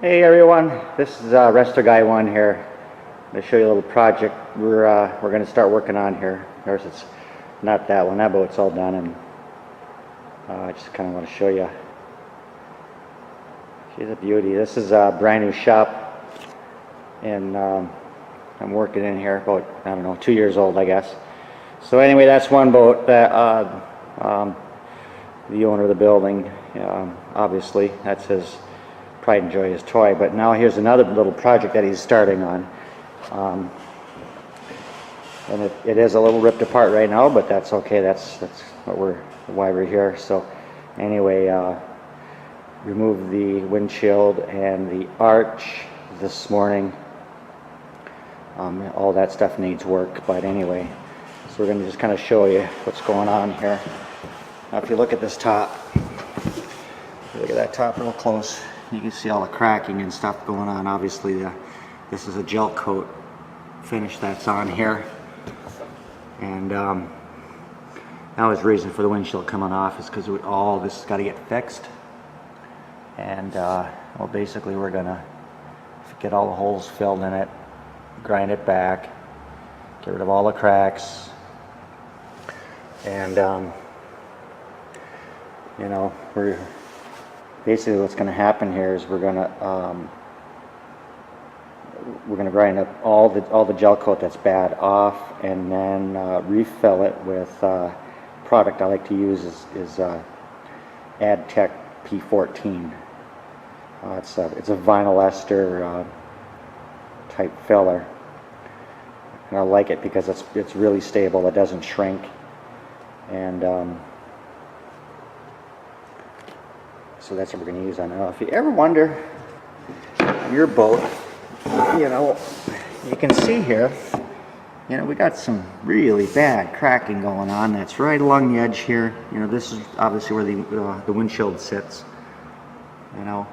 Hey everyone, this is Resto Guy 1 here. I'm going to show you a little project we're going to start working on here. Of course, it's not that one. That boat's all done, and I just kind of want to show you. She's a beauty. This is a brand new shop, and I'm working in here about, I don't know, 2 years old, I guess. So anyway, that's one boat that the owner of the building, obviously, that's his pride and joy, his toy. But now here's another little project that he's starting on, and it is a little ripped apart right now, but that's okay. That's why we're here. So anyway, remove the windshield and the arch this morning. All that stuff needs work, but anyway, so we're going to just kind of show you what's going on here. Now if you look at this top, look at that top real close, you can see all the cracking and stuff going on. Obviously this is a gel coat finish that's on here, and now his reason for the windshield coming off is because all this has got to get fixed, and well, basically we're gonna get all the holes filled in it, grind it back, get rid of all the cracks, and you know, basically what's going to happen here is we're going to grind up all the gel coat that's bad off, and then refill it with product I like to use is AdTech P14. It's a vinyl ester type filler, and I like it because it's really stable. It doesn't shrink, and so that's what we're going to use on it. If you ever wonder on your boat, you know, you can see here, you know, we got some really bad cracking going on. That's right along the edge here. You know, this is obviously where the windshield sits, you know.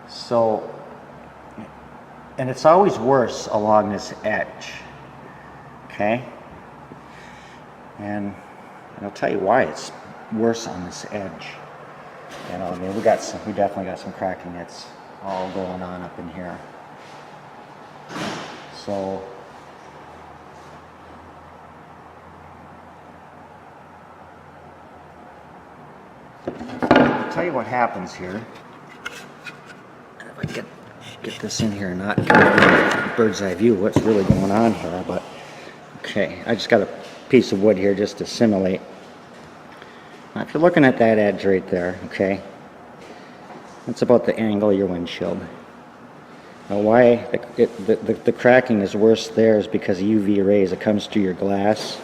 So, and it's always worse along this edge, okay? And I'll tell you why it's worse on this edge. You know, I mean, we definitely got some cracking that's all going on up in here. So, I'll tell you what happens here. If I get this in here and not get a bird's eye view of what's really going on here, but okay, I just got a piece of wood here just to simulate. Now, if you're looking at that edge right there, okay, that's about the angle of your windshield. Now, why the cracking is worse there is because of UV rays that comes through your glass,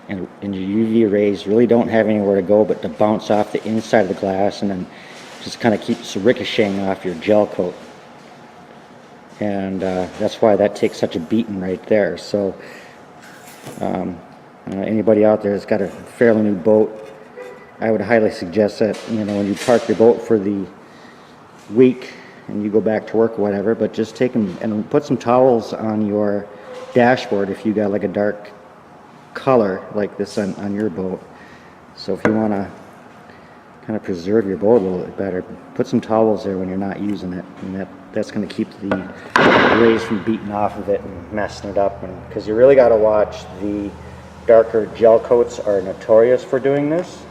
and your UV rays really don't have anywhere to go but to bounce off the inside of the glass, and then just kind of keeps ricocheting off your gel coat, and that's why that takes such a beating right there. So anybody out there that's got a fairly new boat, I would highly suggest that, you know, when you park your boat for the week and you go back to work or whatever, but just take them and put some towels on your dashboard if you got like a dark color like this on your boat. So if you want to kind of preserve your boat a little bit better, put some towels there when you're not using it, and that's going to keep the rays from beating off of it and messing it up. And because you really got to watch, the darker gel coats are notorious for doing this.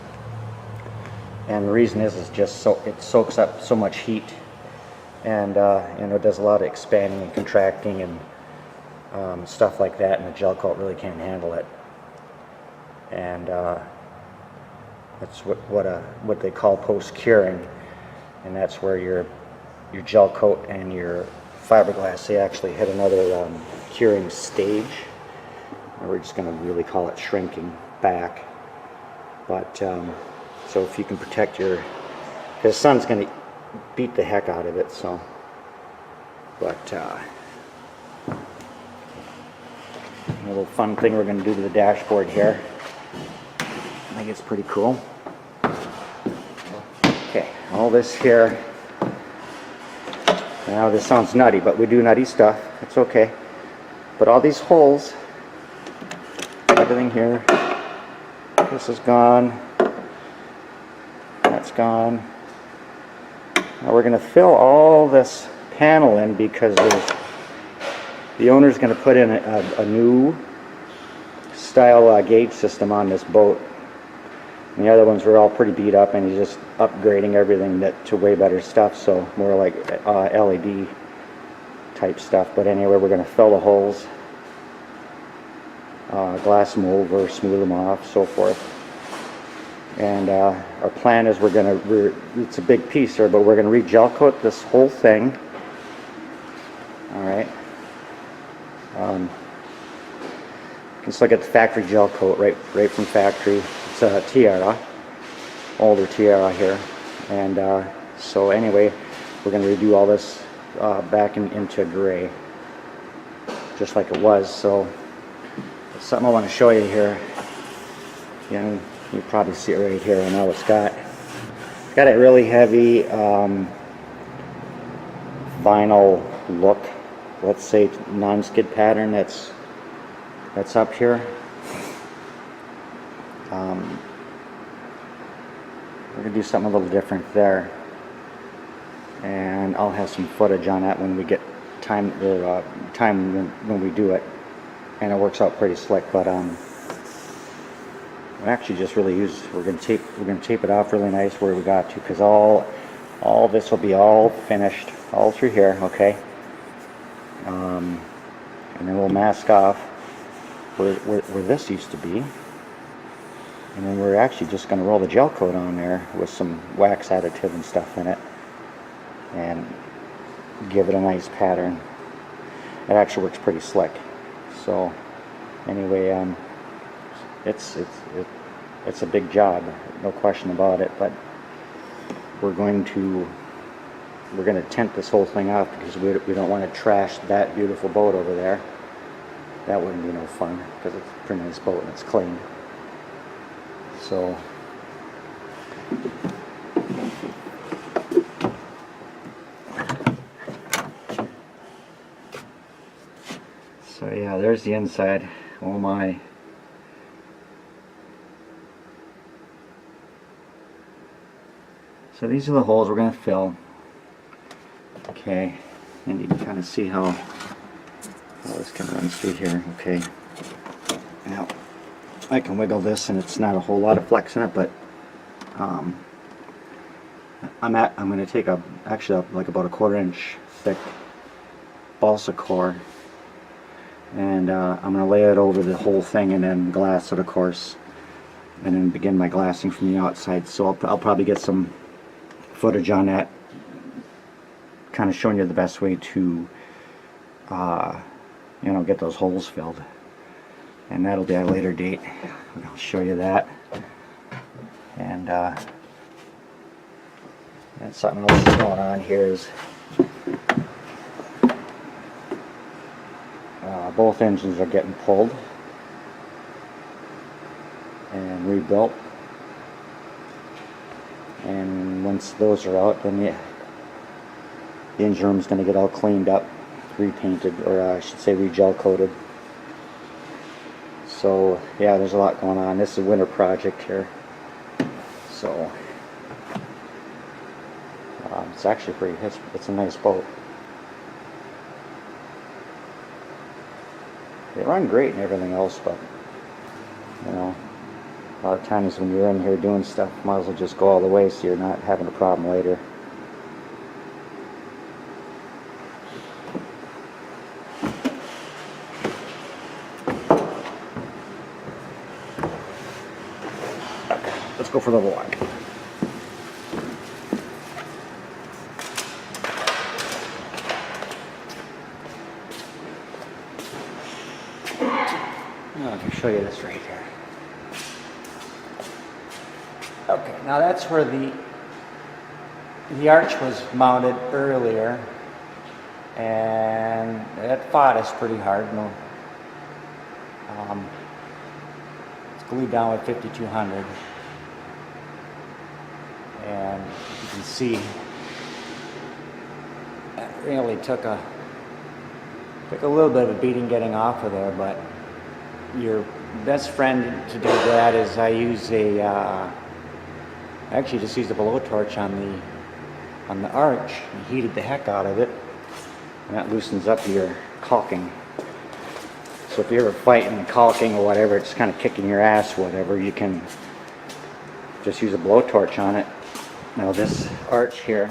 And the reason is just so it soaks up so much heat, and you know, it does a lot of expanding and contracting and stuff like that, and the gel coat really can't handle it. And that's what they call post-curing, and that's where your gel coat and your fiberglass, they actually hit another curing stage. And we're just going to really call it shrinking back, but so if you can protect because the sun's going to beat the heck out of it. So, but a little fun thing we're going to do to the dashboard here. I think it's pretty cool. Okay, all this here. Now this sounds nutty, but we do nutty stuff. It's okay. But all these holes, everything here, this is gone. That's gone. Now we're going to fill all this panel in because the owner's going to put in a new style gauge system on this boat. And the other ones were all pretty beat up, and he's just upgrading everything to way better stuff, so more like LED type stuff. But anyway, we're going to fill the holes, glass them over, smooth them off, so forth. And our plan is it's a big piece here, but we're going to re-gel coat this whole thing. Alright. Let's look at the factory gel coat right from factory. It's a tiara, older tiara here. And so anyway, we're going to redo all this back into gray, just like it was. So it's something I want to show you here. You probably see it right here. I know it's got a really heavy vinyl look. Let's say non-skid pattern that's up here. We're gonna do something a little different there, and I'll have some footage on that when we get time when we do it, and it works out pretty slick. But we actually just really we're gonna tape it off really nice where we got to, because all this will be all finished all through here, okay. And then we'll mask off where this used to be, and then we're actually just going to roll the gel coat on there with some wax additive and stuff in it, and give it a nice pattern. It actually works pretty slick. So anyway, it's a big job, no question about it. But we're going to tint this whole thing off because we don't want to trash that beautiful boat over there. That wouldn't be no fun, because it's a pretty nice boat and it's clean. So yeah, there's the inside. Oh my. So these are the holes we're going to fill. Okay, and you can kind of see how this kind of runs through here. Okay, now I can wiggle this, and it's not a whole lot of flex in it, but I'm going to take actually like about a 1/4 inch thick balsa core, and I'm going to lay it over the whole thing and then glass it, of course, and then begin my glassing from the outside. So I'll probably get some footage on that, kind of showing you the best way to get those holes filled, and that'll be at a later date. I'll show you that. And something else that's going on here is both engines are getting pulled and rebuilt, and once those are out, then the engine room is going to get all cleaned up, repainted, or I should say re-gel coated. So yeah, there's a lot going on. This is a winter project here, so it's actually it's a nice boat. They run great and everything else, but a lot of times when you're in here doing stuff, might as well just go all the way so you're not having a problem later. Let's go for level 1. I can show you this right here. Okay, now that's where the arch was mounted earlier, and that fought us pretty hard. It's glued down with 5200. And you can see it really took a little bit of a beating getting off of there, but your best friend to do that is I use actually just used a blowtorch on the arch and heated the heck out of it, and that loosens up your caulking. So if you're ever fighting the caulking or whatever, it's kind of kicking your ass, whatever, you can just use a blowtorch on it. Now this arch here,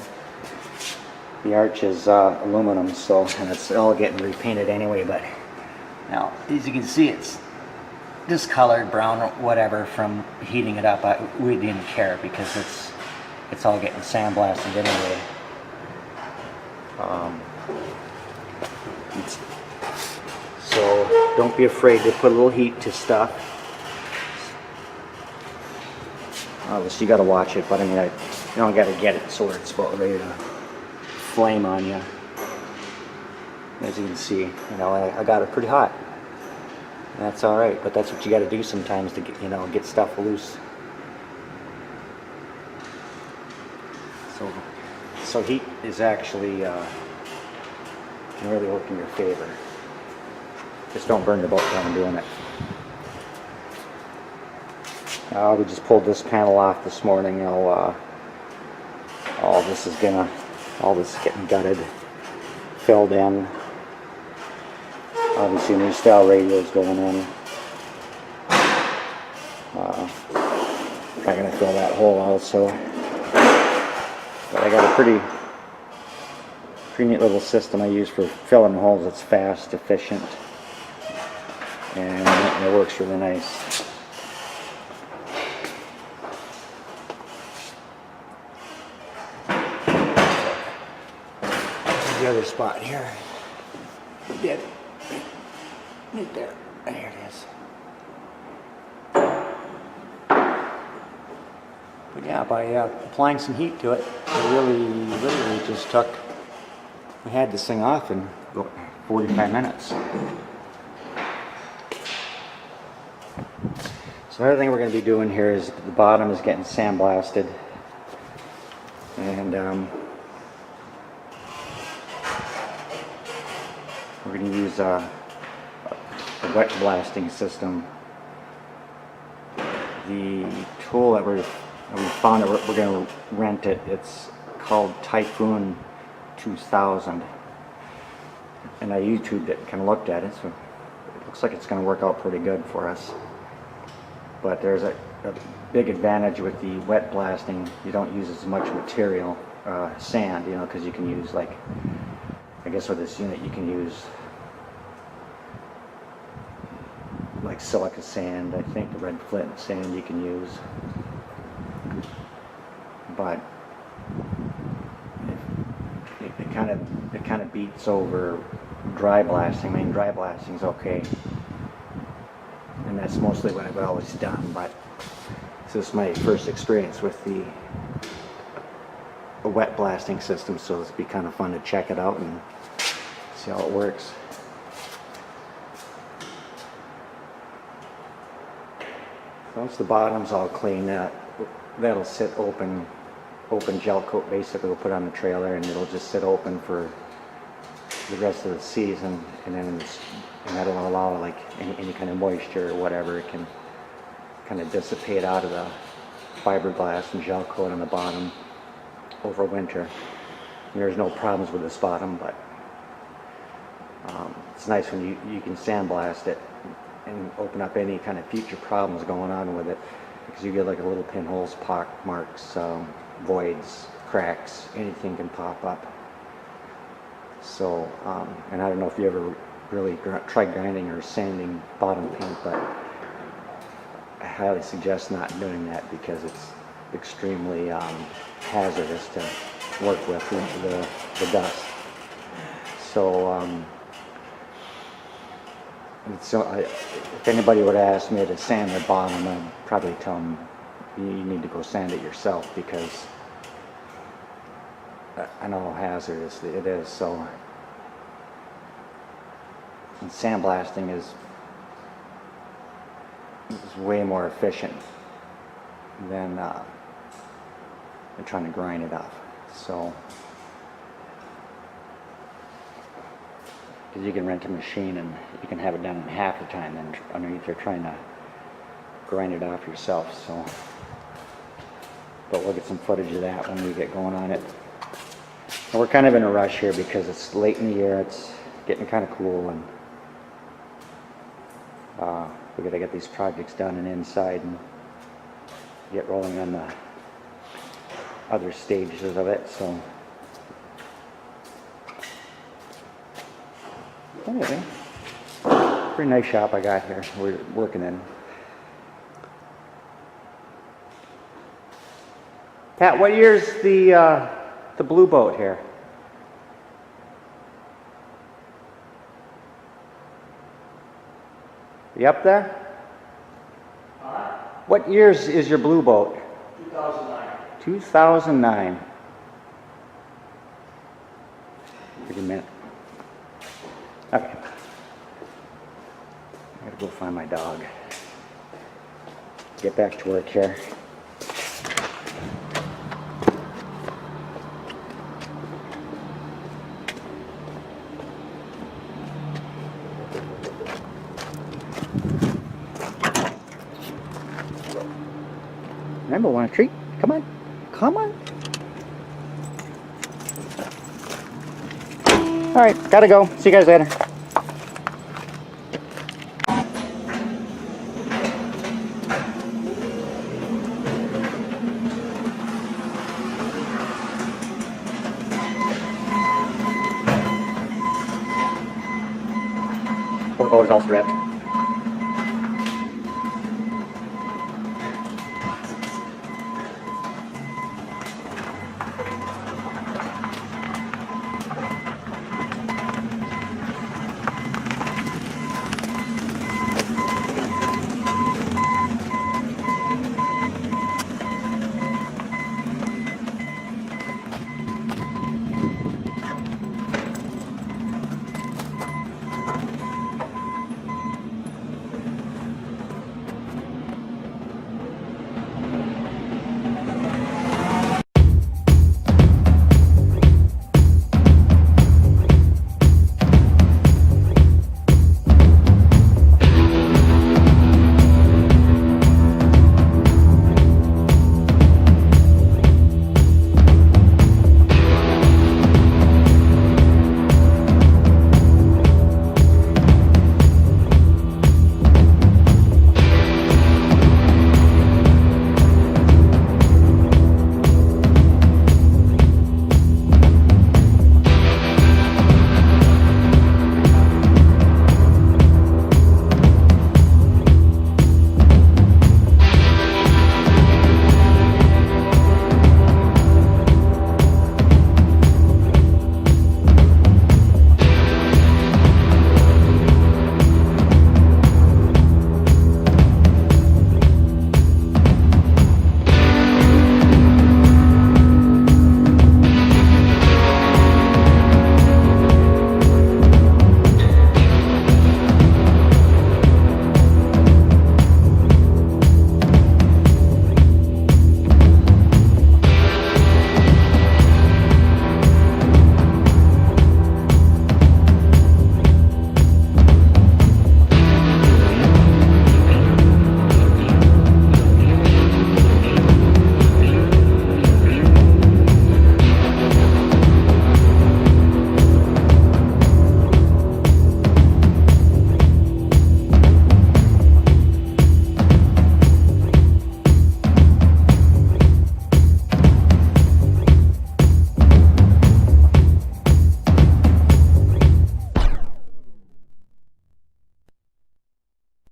the arch is aluminum, so, and it's all getting repainted anyway, but now as you can see, it's discolored, brown, or whatever from heating it up. We didn't care because it's all getting sandblasted anyway. So don't be afraid to put a little heat to stuff. Obviously you got to watch it, but I mean, you don't got to get it so it's about ready to flame on you. As you can see, you know, I got it pretty hot. That's all right, but that's what you got to do sometimes to get, you know, get stuff loose. So heat is actually can really work in your favor. Just don't burn the boat down doing it. We just pulled this panel off this morning. All this is getting gutted, filled in. Obviously, new style radios going in. Probably gonna fill that hole also. But I got a pretty neat little system I use for filling holes. It's fast, efficient, and it works really nice. The other spot here. Did it. Right there. There it is. But yeah, by applying some heat to it, it literally just took, we had this thing off in 45 minutes. So everything we're going to be doing here is the bottom is getting sandblasted, and we're going to use a wet blasting system. The tool that we found that we're going to rent it. It's called Typhoon 2000, and I YouTubed it, kind of looked at it, so it looks like it's going to work out pretty good for us. But there's a big advantage with the wet blasting. You don't use as much material, sand, you know, because you can use, like, I guess with this unit you can use like silica sand. I think the red flint sand you can use, but it kind of beats over dry blasting. I mean, dry blasting is okay, and that's mostly what I've always done, but this is my first experience with a wet blasting system, so it'll be kind of fun to check it out and see how it works. Once the bottom's all clean, that'll sit open gel coat basically we'll put on the trailer, and it'll just sit open for the rest of the season, and that'll allow, like, any kind of moisture or whatever, it can kind of dissipate out of the fiberglass and gel coat on the bottom over winter. And there's no problems with this bottom, but it's nice when you can sandblast it and open up any kind of future problems going on with it, because you get like a little pinholes, pock marks, voids, cracks, anything can pop up. So, and I don't know if you ever really tried grinding or sanding bottom paint, but I highly suggest not doing that because it's extremely hazardous to work with the dust. So, if anybody would ask me to sand the bottom, I'd probably tell them you need to go sand it yourself, because I know how hazardous it is. So, and sandblasting is way more efficient than trying to grind it off. So, because you can rent a machine and you can have it done in half the time, and underneath you're trying to grind it off yourself. So, but we'll get some footage of that when we get going on it. And we're kind of in a rush here because it's late in the year, it's getting kind of cool, and we got to get these projects done and inside and get rolling on the other stages of it. So anyway, pretty nice shop I got here we're working in. Pat, what year's the blue boat here? You up there? What years is your blue boat? 2009. 2009. Give me a minute. Okay. I gotta go find my dog. Get back to work here. Remember, want a treat? Come on. Come on. All right, gotta go. See you guys later. Poor boat is all stripped.